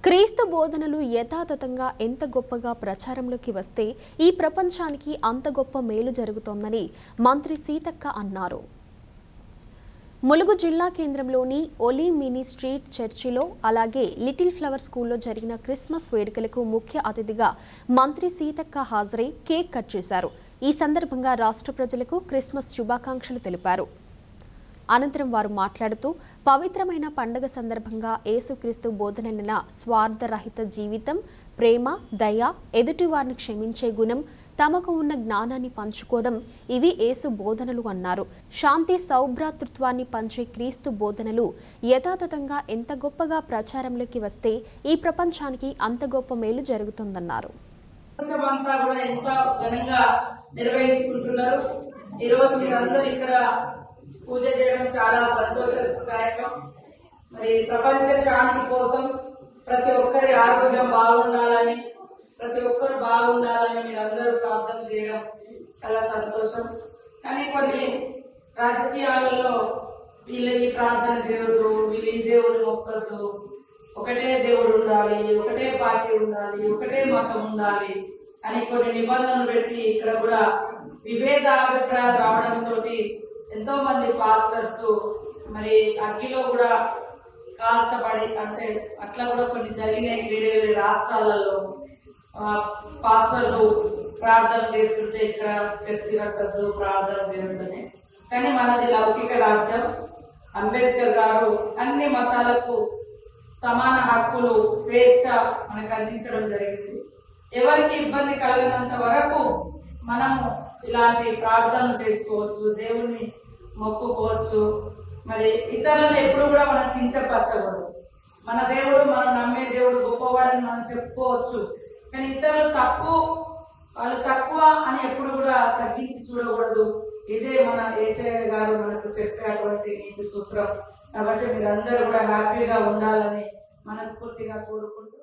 క్రీస్తు బోధనలు యథాతథంగా ఎంత గొప్పగా ప్రచారంలోకి వస్తే ఈ ప్రపంచానికి అంత గొప్ప మేలు జరుగుతోందని మంత్రి సీతక్క అన్నారు. ములుగు జిల్లా కేంద్రంలోని ఒలీ మినీ స్ట్రీట్ చర్చిలో అలాగే లిటిల్ ఫ్లవర్ స్కూల్లో జరిగిన క్రిస్మస్ వేడుకలకు ముఖ్య అతిథిగా మంత్రి సీతక్క హాజరై కేక్ కట్ చేశారు. ఈ సందర్భంగా రాష్ట్ర ప్రజలకు క్రిస్మస్ శుభాకాంక్షలు తెలిపారు. అనంతరం వారు మాట్లాడుతూ పవిత్రమైన పండుగ సందర్భంగా యేసుక్రీస్తు బోధనలైన స్వార్థరహిత జీవితం, ప్రేమ, దయ, ఎదుటివారిని క్షమించే గుణం, తమకు ఉన్న జ్ఞానాన్ని పంచుకోవడం ఇవి యేసు బోధనలు అన్నారు. శాంతి సౌభ్రాతృత్వాన్ని పంచే క్రీస్తు బోధనలు యథాతథంగా ఎంత గొప్పగా ప్రచారంలోకి వస్తే ఈ ప్రపంచానికి అంత గొప్ప మేలు జరుగుతుందన్నారు. పూజ చేయడం చాలా సంతోషదాయకం. మరి ప్రపంచ శాంతి కోసం ప్రతి ఒక్కరి ఆరోగ్యం బాగుండాలని, ప్రతి ఒక్కరు బాగుండాలని మీరందరూ ప్రార్థన చేయడం చాలా సంతోషం. కానీ కొన్ని రాజకీయాలలో వీళ్ళు ఈ ప్రార్థన చేయొద్దు, వీళ్ళు ఈ దేవుడు మొక్కద్దు, ఒకటే దేవుడు ఉండాలి, ఒకటే పార్టీ ఉండాలి, ఒకటే మతం ఉండాలి అని కొన్ని నిబంధనలు పెట్టి ఇక్కడ కూడా విభేదాభిప్రాయాలు రావడంతో ఎంతో మంది పాస్టర్స్ మరి అగ్గిలో కూడా కాల్చబడి, అంటే అట్లా కూడా కొన్ని జరిగినాయి. వేరే వేరే రాష్ట్రాలలో పాస్టర్లు ప్రార్థన చేస్తుంటే ఇక్కడ చర్చి కట్టద్దు, ప్రార్థన చేస్తుంటే. కానీ మనది లౌకిక రాజ్యం. అంబేద్కర్ గారు అన్ని మతాలకు సమాన హక్కులు, స్వేచ్ఛ మనకు అందించడం జరిగింది. ఎవరికి ఇబ్బంది కలిగినంత వరకు మనము ఇలాంటి ప్రార్థనలు చేసుకోవచ్చు, దేవుణ్ణి మొక్కుకోవచ్చు. మరి ఇతరులను ఎప్పుడు కూడా మనం కించపరచకూడదు. మన దేవుడు, మనం నమ్మే దేవుడు గొప్పవాడని మనం చెప్పుకోవచ్చు. కానీ ఇతరులు వాళ్ళు తక్కువ అని ఎప్పుడు కూడా తగ్గించి చూడకూడదు. ఇదే మన యేసయ్య గారు మనకు చెప్పేటువంటి నీతి సూత్రం. కాబట్టి మీరందరూ కూడా హ్యాపీగా ఉండాలని మనస్ఫూర్తిగా కోరుకుంటూ